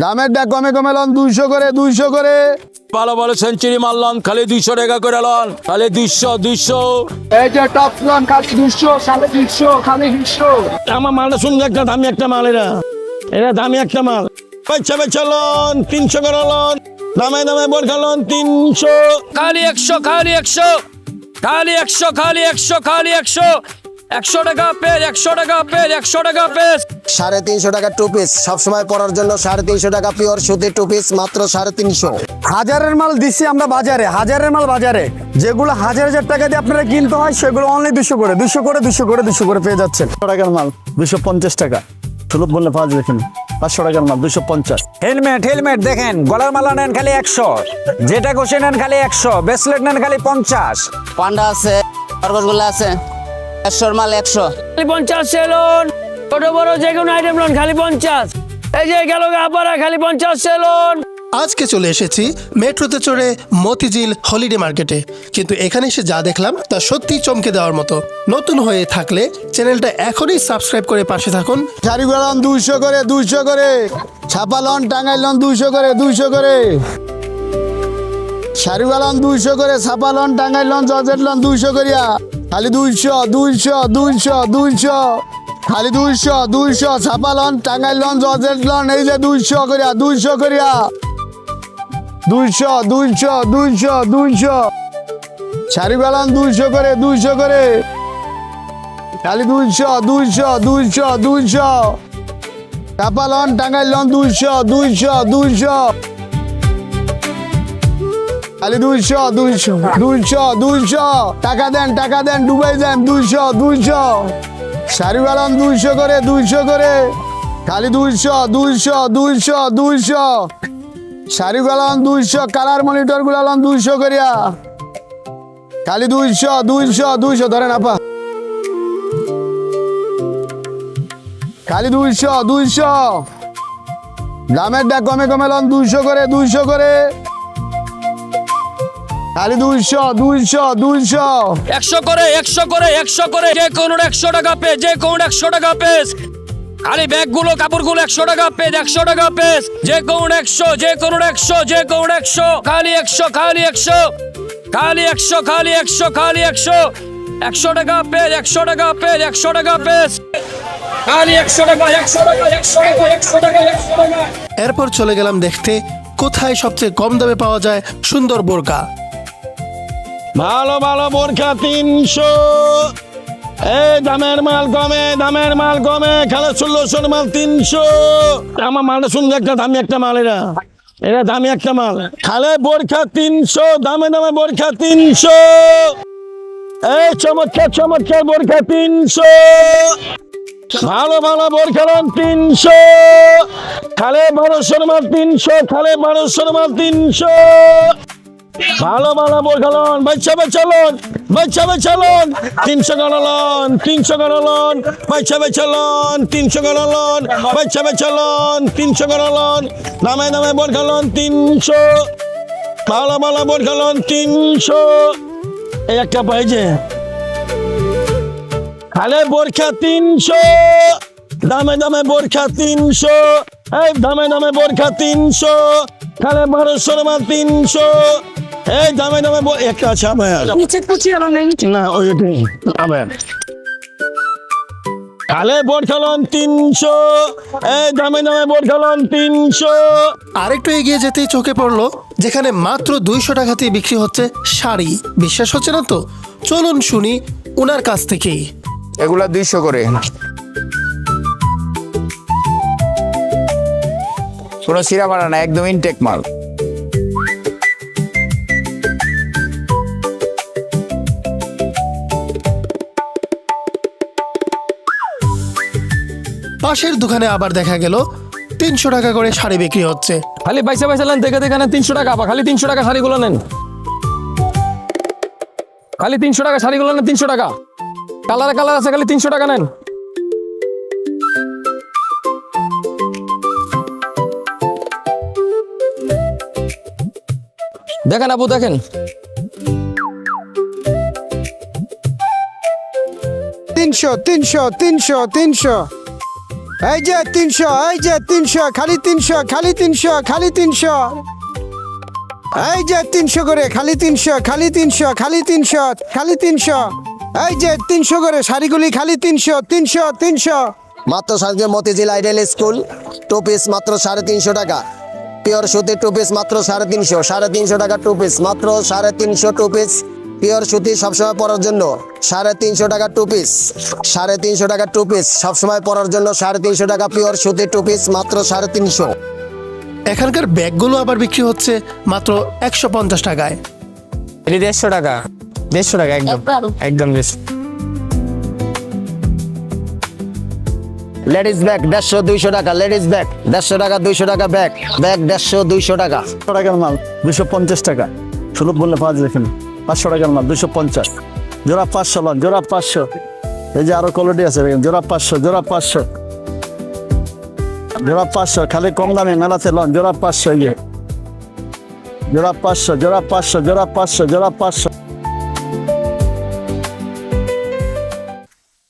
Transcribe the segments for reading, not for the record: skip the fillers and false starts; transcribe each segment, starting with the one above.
দামের ডাক কমে কমে লন 200 করে 200 করে। ভালো ভালো সেঞ্চুরি মারলন, খালি 200 টাকা করে লন, খালি 200। এই যে টপ লন খালি 200, 250, খালি 200। আমার মালটা শুনলে একটা দামি একটা মাল, এরা দামি একটা মাল। বাচ্চা বাচ্চা লন 300 করে লন, দামে দামে বোরখা লন 300, খালি 100, খালি 100, খালি 100, খালি 100, খালি 100, 100 টাকা পেজ, 100 টাকা পেজ, 100 টাকা পেজ। 350 টাকা টু পিস, সবসময় পরার জন্য 350 টাকা পিওর সুতির টু পিস, মাত্র 350। হাজারের মাল দিচ্ছি আমরা বাজারে, হাজারের মাল বাজারে, যেগুলো 1000 টাকা দিয়ে আপনারা কিনতে হয় সেগুলো অনলি 200 করে 200 করে 200 করে 200 করে পেয়ে যাচ্ছেন। 100 টাকার মাল 250 টাকা, সুলভ বললে পাওয়া যাবে এখানে। 500 টাকার মাল 250। হেলমেট দেখেন, গলার মালা নেন খালি 100, যেটা ঘষে নেন খালি 100, ব্রেসলেট নেন খালি 50। পান্ডা আছে, খরগোশগুলো আছে, 100 মাল 100। খালি 50 সেলন, ছোট বড় যে কোনো আইটেম লন খালি 50। এই যে গেল আপারা খালি 50 সেলন। আজকে চলে এসেছি মেট্রোতে চড়ে মতিঝিল হলিডে মার্কেটে, কিন্তু এখানে এসে যা দেখলাম তা সত্যি চমকে দেওয়ার মতো। নতুন হয়ে থাকলে চ্যানেলটা এখনই সাবস্ক্রাইব করে পাশে থাকুন। শাড়িগুলো লন 200 করে 200 করে, ছাপা লন টাঙ্গাইল লন 200 করে 200 করে, শাড়িগুলো লন 200 করে, ছাপা lawn Tangail lawn georgette lawn 200 করিয়া, খালি 200 200 200 200, খালি 200 200, ছাপা lawn Tangail lawn georgette lawn, এই যে 200 করিয়া 200 করিয়া, 200 200 200 200, শাড়িগুলো লন 200 করে 200 করে, খালি 200 200 200 200, ছাপা লন টাঙ্গাইল লন 200 200 200, খালি 200 200 200 200, টাকা দেন ডুবাই দেন 200 200, শাড়িওয়ালান 200 করে 200 করে, খালি 200 200 200 200, শাড়িওয়ালান 200, কালার মনিটর গুলান 200 করিয়া, খালি 200 200 200, ধরেন আপা, খালি 200 200, দামের ডাক কমে কমে লন 200 করে 200 করে, খালি 200 200 200, 100 করে 100 করে 100 করে, যে কোনো 100 টাকা পেজ, যে কোনো 100 টাকা পেজ। খালি ব্যাগগুলো কাপড়গুলো 100 টাকা পেজ, 100 টাকা পেজ, যে কোনো 100, যে কোনো 100, যে কোনো 100, খালি 100, খালি 100, খালি 100, খালি 100, খালি 100, 100 টাকা পেজ, 100 টাকা পেজ, 100 টাকা পেজ, খালি 100 টাকা 100 টাকা 100 টাকা 100 টাকা 100 টাকা। এরপর চলে গেলাম দেখতে কোথায় সবচেয়ে কম দামে পাওয়া যায় সুন্দর বোরকা। ভালো ভালো বোরখা 300, এই দামের মাল কমে, দামের মাল কমে, খালি 1600 মাল 300। আমার মালটা শুনলে একটা দামি একটা মাল, এরা দামি একটা মাল, খালি বোরখা 300, দামে দামে বোরখা 300, এই চমৎকার চমৎকার বোরখা 300, ভালো ভালো বোরখা 300, খালি 1200 মাল 300, খালি 1200 মাল 300, ভালো ভালো বোরখালন, বাচ্চা বাচ্চালন, বাচ্চা বাচ্চালন 300 গণলন, 300 গণলন, বাচ্চা বাচ্চালন 300 গণলন, বাচ্চা বাচ্চালন 300 গণলন, দামে দামে বোরখালন 300, ভালো ভালো বোরখালন 300। এই একটা পাইছে খালে বোরখা 300, দামে দামে বোরখা 300, এই দামে দামে বোরখা 300, খালে 1200 মাল 300, এই দামে দামে একটা আছে আমার না ওইটাই আমার খালে বোরখালন 300, এই দামে দামে বোরখালন 300। আরেকটু এগিয়ে যেতেই চোখে পড়লো যেখানে মাত্র 200 টাকাতেই বিক্রি হচ্ছে শাড়ি। বিশ্বাস হচ্ছে না তো? চলুন শুনি উনার কাছ থেকেই। এগুলা 200 করে, কোনো সিরা মারা না, একদম ইনটেক মাল। পাশের দোকানে আবার দেখা গেল 300 টাকা করে শাড়ি বিক্রি হচ্ছে। খালি পয়সা পয়সা নেন, দেখে দেখে নেন 300 টাকা, খালি 300 টাকা শাড়িগুলো নেন, খালি 300 টাকা শাড়িগুলো নেন, 300 টাকা, কালারে কালার আছে, খালি 300 টাকা নেন। দেখেন আপু দেখেন, 300 300 300 300, এই যে 300, এই যে 300, খালি 300, খালি 300, খালি 300। এই যে 300 করে, খালি 300, খালি 300, খালি 300, খালি 300। এই যে 300 করে শাড়িগুলি খালি 300, 300, 300। মাত্র সাড়ে Motijheel ideal school, two piece মাত্র 350 টাকা। পিওর সুতি টু পিস মাত্র 350, 350 টাকা টু পিস, মাত্র 350 টু পিস। পিওর সুতি সবসময় পরার জন্য 350 টাকা টু পিস, 350 টাকা টু পিস, সবসময় পরার জন্য 350 টাকা পিওর সুতি টু পিস, মাত্র 350। এখানকার ব্যাগগুলো আবার বিক্রি হচ্ছে মাত্র 150 টাকায়। এটি 150 টাকা, 150 টাকা একদম একদম বেশি। লেডিস ব্যাগ 150 200 টাকা, লেডিস ব্যাগ 150 টাকা 200 টাকা, ব্যাগ ব্যাগ 150 200 টাকা। 500 টাকার মাল 250 টাকা, সুলভ বললে পাওয়া যায় এখানে। 500 টাকার মাল 250, জোড়া 500 লন, জোড়া 500। এই যে আরো কোয়ালিটি আছে দেখেন, জোড়া 500, জোড়া 500, জোড়া 500, খালি কম দামে মেলাতে লন, জোড়া 500। এই যে জোড়া 500, জোড়া 500, জোড়া 500, জোড়া 500।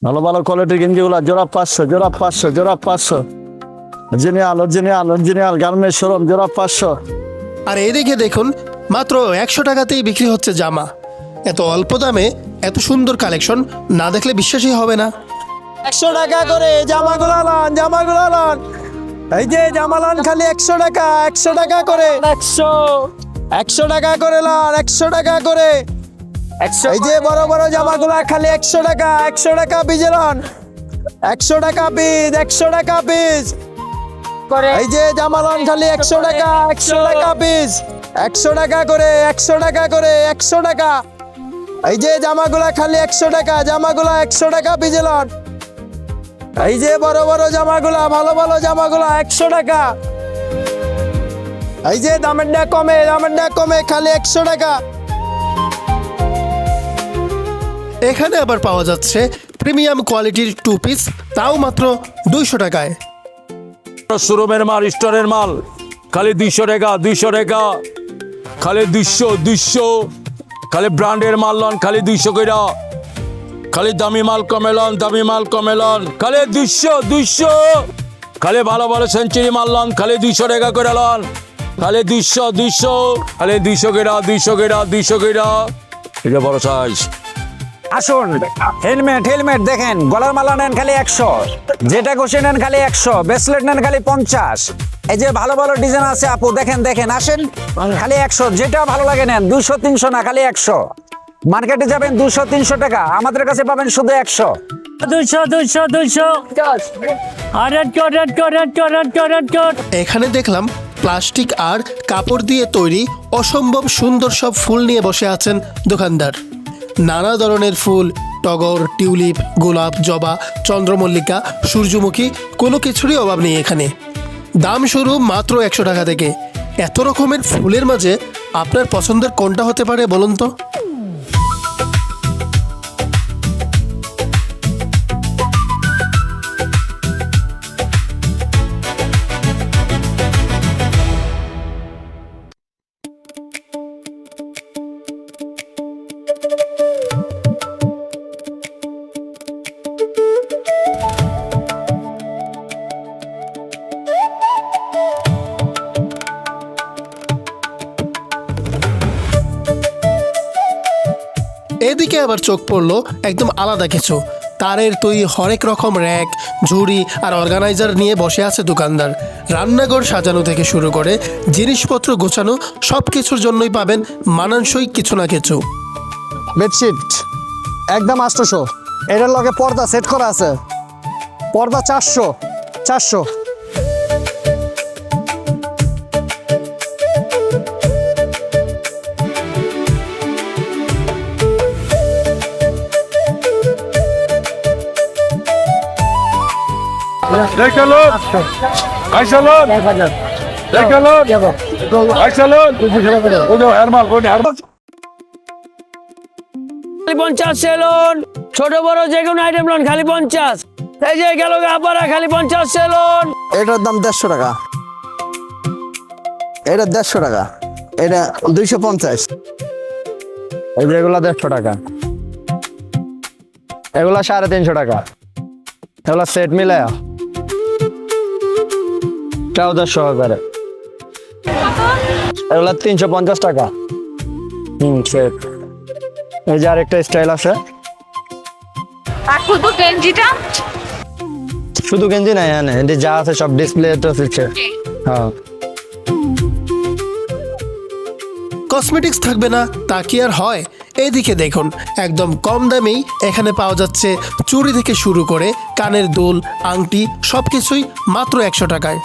ভালো ভালো কোয়ালিটির গেঞ্জিগুলা জোড়া 500, জোড়া 500, জোড়া 500। Original original original garments showroom, জোড়া 500। আর এদিকে দেখুন মাত্র 100 টাকাতেই বিক্রি হচ্ছে জামা। এত অল্প দামে এত সুন্দর কালেকশন না দেখলে বিশ্বাসই হবে না। 100 টাকা করে জামাগুলো লন, জামাগুলো লন। এই যে জামা লন খালি 100 টাকা, 100 টাকা করে, 100 টাকা করে লন, 100 টাকা করে। এই যে বড় বড় জামাগুলো খালি 100 টাকা, 100 টাকা পিস লন, 100 টাকা পিস, 100 টাকা পিস। এই যে জামা লন খালি 100 টাকা, 100 টাকা পিস, 100 টাকা করে, 100 টাকা করে, 100 টাকা। এই যে জামাগুলা খালি 100 টাকা, জামাগুলা 100 টাকা পিস লন। এই যে বড় বড় জামাগুলা, ভালো ভালো জামাগুলা 100 টাকা। এই যে দামের না কমে, দামের না কমে, খালি 100 টাকা। এখানে আবার পাওয়া যাচ্ছে প্রিমিয়াম কোয়ালিটির টু পিস, তাও মাত্র 200 টাকায়। শোরুমের মাল, স্টোরের মাল খালি 200 টাকা, 200 টাকা, খালি 200, খালি ব্র্যান্ডের মাল লন খালি 200 করে, খালি দামি মাল কমে লন, দামি মাল কমে লন, খালি 200, খালি ভালো ভালো সেঞ্চুরি মাল লন খালি 200 টাকা করে লন, খালি 200, খালি 200 করে, 200 করে, 200 করে। এটা বড় সাইজ। আসুন, হেলমেট হেলমেট দেখেন, গলার মালা নেন খালি 100, যেটা ঘষে নেন খালি 100, ব্রেসলেট নেন খালি 50। এই যে ভালো ভালো ডিজাইন আছে আপু, দেখেন দেখেন, আসেন খালি 100, যেটা ভালো লাগে নেন, 200 300 না, খালি 100। মার্কেটে যাবেন 200 300 টাকা, আমাদের কাছে পাবেন শুধু 100। 200 এখানে দেখলাম প্লাস্টিক আর কাপড় দিয়ে তৈরি অসম্ভব সুন্দর সব ফুল নিয়ে বসে আছেন দোকানদার। নানা ধরনের ফুল, টগর, টিউলিপ, গোলাপ, জবা, চন্দ্রমল্লিকা, সূর্যমুখী, কোনো কিছুরই অভাব নেই এখানে। দাম শুরু মাত্র 100 টাকা থেকে। এত রকমের ফুলের মাঝে আপনার পছন্দের কোনটা হতে পারে বলুন তো? এদিকে আবার চোখ পড়লো একদম আলাদা কিছু। তারের তৈরি হরেক রকম র্যাক, ঝুড়ি আর অর্গানাইজার নিয়ে বসে আছে দোকানদার। রান্নাঘর সাজানো থেকে শুরু করে জিনিসপত্র গোছানো সব কিছুর জন্যই পাবেন মানানসই কিছু না কিছু। বেডশিট একদম 800, এটার লগে পর্দা সেট করা আছে, পর্দা 400। খালি 50 সেলুন, ছোট বড় যে কোনো আইটেম লোন খালি 50। এই যে গেল আপারা খালি 50 সেলুন। এটার দাম 150 টাকা, এটা 150 টাকা, এটা 250। এই যে এগুলা 150 টাকা, এগুলা 350 টাকা, এগুলা সেট মিলায়া ট্রাউজার সহকারে এগুলো 350 টাকা। সেট। এই যে আরেকটা স্টাইল আছে। আর শুধু গেঞ্জিটা শুধু গেঞ্জি নাই, হ্যাঁ এটি যা আছে সব ডিসপ্লে তো আছে। হ্যাঁ কসমেটিক্স থাকবে না তা কি আর হয়? এইদিকে দেখুন, একদম কম দামেই এখানে পাওয়া যাচ্ছে চুড়ি থেকে শুরু করে কানের দুল, আংটি সবকিছুই মাত্র 100 টাকায়।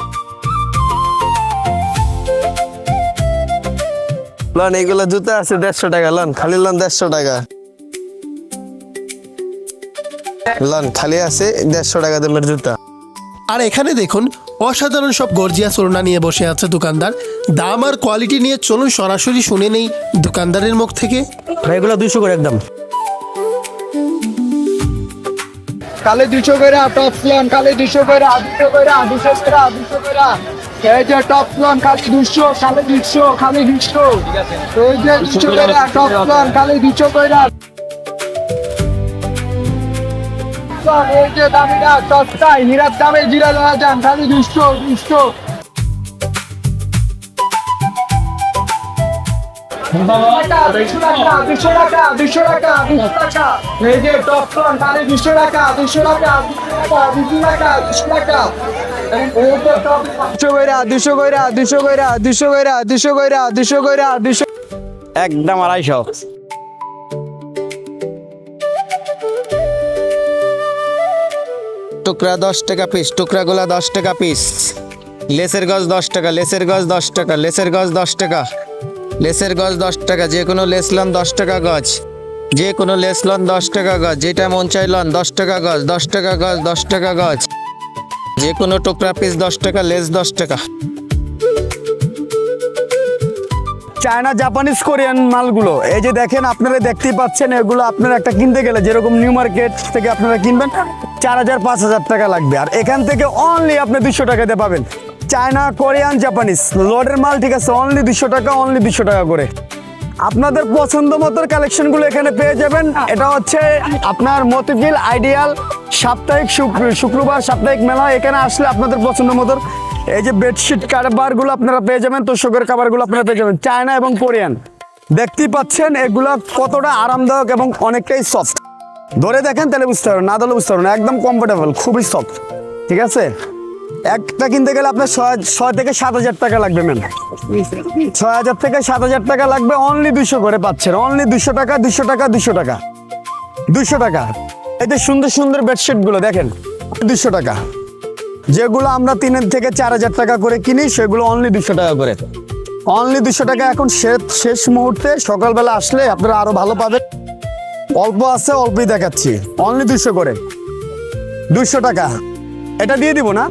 লন এইগুলো জুতা আছে 150 টাকা। লন খালি লন 150 টাকা। লন খালি আছে 150 টাকা দামের জুতা। আর এখানে দেখুন অসাধারণ সব গর্জিয়াস ওড়না নিয়ে বসে আছে দোকানদার। দাম আর কোয়ালিটি নিয়ে চলুন সরাসরি শুনে নেই দোকানদারের মুখ থেকে। এগুলো 200 করে একদম। কালে 200 করে টপ লন, কালে 200 করে 200 করে 200 করে 200 করে। এই যে টপ লন খালি 200, কালে 200, খালি 200। এই যে 200 করে টপ লন খালি 200 করে। এই যে দামিটা সস্তায় হীরার দামে জিরা লওয়া যান খালি 200, 200। এই যে টপ লন খালি 200 টাকা, 200 টাকা, 200 টাকা, 200 টাকা। 200 কইরা 200 কইরা 200 কইরা 200 কইরা 200 কইরা 200 কইরা 200 একদম 250। টুকরা 10 টাকা পিস, টুকরাগুলা 10 টাকা পিস। লেসের গজ 10 টাকা, লেসের গজ 10 টাকা, লেসের গজ 10 টাকা, লেসের গজ 10 টাকা। যে কোনো লেস লন 10 টাকা গজ, যে কোনো লেস লন 10 টাকা গজ। যেটা মন চাই লন 10 টাকা গজ, 10 টাকা গজ, 10 টাকা গজ। যে কোনো টুকরা পিস 10 টাকা, লেস 10 টাকা। চায়না, জাপানিজ, কোরিয়ান মালগুলো এই যে দেখেন, আপনারা দেখতেই পাচ্ছেন। এগুলো আপনারা একটা কিনতে গেলে যেরকম নিউ মার্কেট থেকে আপনারা কিনবেন 4000-5000 টাকা লাগবে, আর এখান থেকে অনলি আপনি 200 টাকাতে পাবেন। চায়না, কোরিয়ান, জাপানিজ লোডের মাল, ঠিক আছে, অনলি 200 টাকা, অনলি 200 টাকা করে। আপনাদের পছন্দ মতো কালেকশনগুলো এখানে পেয়ে যাবেন। এটা হচ্ছে আপনার মতিঝিল আইডিয়াল সাপ্তাহিক শুক্রবার সাপ্তাহিক মেলা। এখানে আসলে আপনাদের পছন্দ মতো এই যে বেডশিট কাভারগুলো আপনারা পেয়ে যাবেন, তোষকের কাভারগুলো আপনারা পেয়ে যাবেন চায়না এবং কোরিয়ান। দেখতেই পাচ্ছেন এগুলো কতটা আরামদায়ক এবং অনেকটাই সফট। ধরে দেখেন তাহলে বুঝতে পারবেন, না ধরলে বুঝতে পারবেন না। একদম কমফোর্টেবল, খুবই সফট, ঠিক আছে। একটা কিনতে গেলে আপনার 6 থেকে 7000 টাকা লাগবে ম্যাম। 6000 থেকে 7000 টাকা লাগবে, অনলি 200 করে পাচ্ছেন। অনলি 200 টাকা, 200 টাকা, 200 টাকা, 200 টাকা। এই যে সুন্দর সুন্দর বেডশিটগুলো দেখেন 200 টাকা। যেগুলো আমরা 3 থেকে 4000 টাকা করে কিনি সেগুলো অনলি 200 টাকা করে। অনলি 200 টাকা। এখন শেষ মুহূর্তে সকালবেলা আসলে আপনারা আরো ভালো পাবেন। অল্প আছে, অল্পই দেখাচ্ছি। অনলি 200 করে, 200 টাকা। এটা দিয়ে দিব না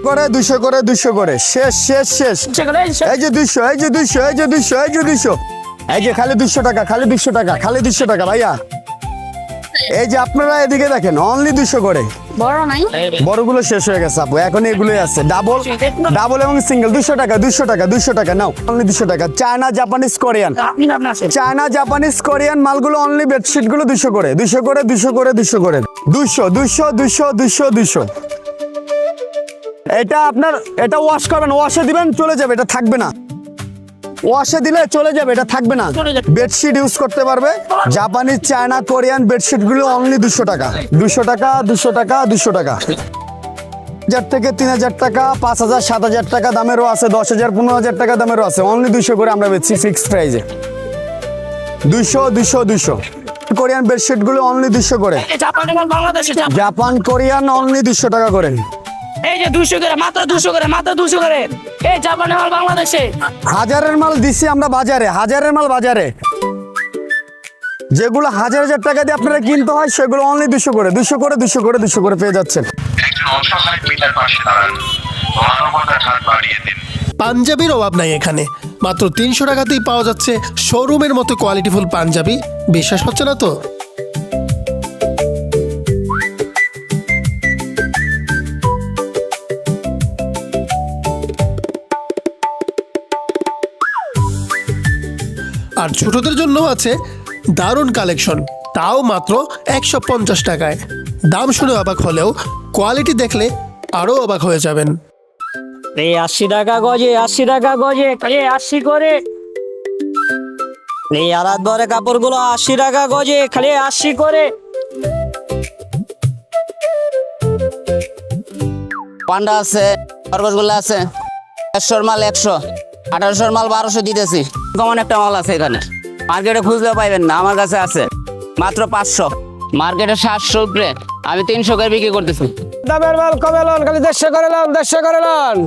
করে 200 করে, 200 করে। শেষ শেষ শেষ। এই যে 200, এই যে 200, এই যে 200, এই যে 200, এই যে খালি 200 টাকা, খালি 200 টাকা, খালি 200 টাকা ভাইয়া। এই যে আপনারা এদিকে দেখেন, অনলি 200 করে। বড় নাই, বড়গুলো শেষ হয়ে গেছে আপু, এখন এগুলোই আছে। ডাবল এবং সিঙ্গেল 200 টাকা, 200 টাকা, 200 টাকা নাও, অনলি 200 টাকা। China, Japanese, Korean, China, Japanese, Korean মালগুলো অনলি বেডশিট গুলো 200 করে, 200 করে, 200 করে, 200 করে, 200, 200, 200, 200, 200। এটা আপনার, এটা ওয়াশ করবেন, ওয়াশে দিবেন চলে যাবে, এটা থাকবে না। ওয়াশে দিলে চলে যাবে, এটা থাকবে না। বেডশিট ইউজ করতে পারবে। জাপানিজ, চায়না, কোরিয়ান বেডশিট গুলো অনলি 200 টাকা, 200 টাকা, 200 টাকা, 200 টাকা। 1000 থেকে 3000 টাকা, 5000, 7000 টাকা দামেরও আছে, 10000, 15000 টাকা দামেরও আছে। অনলি 200 করে আমরা বেচছি ফিক্সড প্রাইজে। 200, 200, 200। কোরিয়ান বেডশিট গুলো অনলি 200 করে। জাপান, কোরিয়ান অনলি 200 টাকা করে। এই যে 200 করে, মাত্র 200 করে, মাত্র 200 করে। এই জাপানের মাল বাংলাদেশে। হাজারের মাল দিছি আমরা বাজারে, হাজারের মাল বাজারে। যেগুলো 1000 টাকা দিয়ে আপনারা কিনতে হয় সেগুলো অনলি 200 করে, 200 করে, 200 করে, 200 করে পেয়ে যাচ্ছেন। পাঞ্জাবির অভাব নাই এখানে। মাত্র 300 টাকাতেই পাওয়া যাচ্ছে শোরুমের মতো কোয়ালিটিফুল পাঞ্জাবি। বিশ্বাস হচ্ছে না তো? আর ছোটদের জন্য আছে দারুণ কালেকশন, তাও মাত্র 150 টাকায়। দাম শুনে অবাক হলেও কোয়ালিটি দেখলে আরও অবাক হয়ে যাবেন। এই 80 টাকা গজে, 80 টাকা গজে, খালি 80 করে। এই আড়াত ভরে কাপড়গুলো 80 টাকা গজে, খালি 80 করে। পান্ডা আছে, খরগোশগুলো আছে। 100 মাল 100, 1800 মাল 1200 দিতেছি। কমন একটা মাল আছে এখানে, মার্কেটে খুঁজলেও পাইবেন না, আমার কাছে আছে মাত্র 500। মার্কেটে 700 উপরে, আমি 300 করে বিক্রি করতেছি। দামের মাল কমে লন, খালি 150 করে লন, 150 করে লন।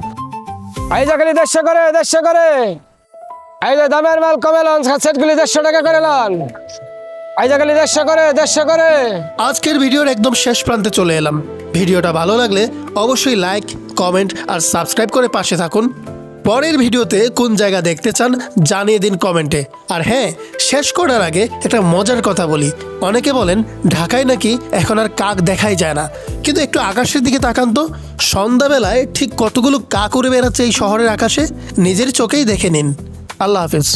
এই যে খালি 150 করে, 150 করে। এই যে দামের মাল কমে লন, সেটগুলি 150 টাকা করে লন। এই যে খালি 150 করে, 150 করে। আজকের ভিডিওর একদম শেষ প্রান্তে চলে এলাম। ভিডিওটা ভালো লাগলে অবশ্যই লাইক, কমেন্ট আর সাবস্ক্রাইব করে পাশে থাকুন। পরের ভিডিওতে কোন জায়গা দেখতে চান জানিয়ে দিন কমেন্টে। আর হ্যাঁ, শেষ করার আগে একটা মজার কথা বলি। অনেকে বলেন ঢাকায় নাকি এখন আর কাক দেখাই যায় না, কিন্তু একটু আকাশের দিকে তাকান তো, সন্ধ্যাবেলায় ঠিক কতগুলো কাক উড়ে বেড়াচ্ছে এই শহরের আকাশে, নিজের চোখেই দেখে নিন। আল্লাহ হাফিজ।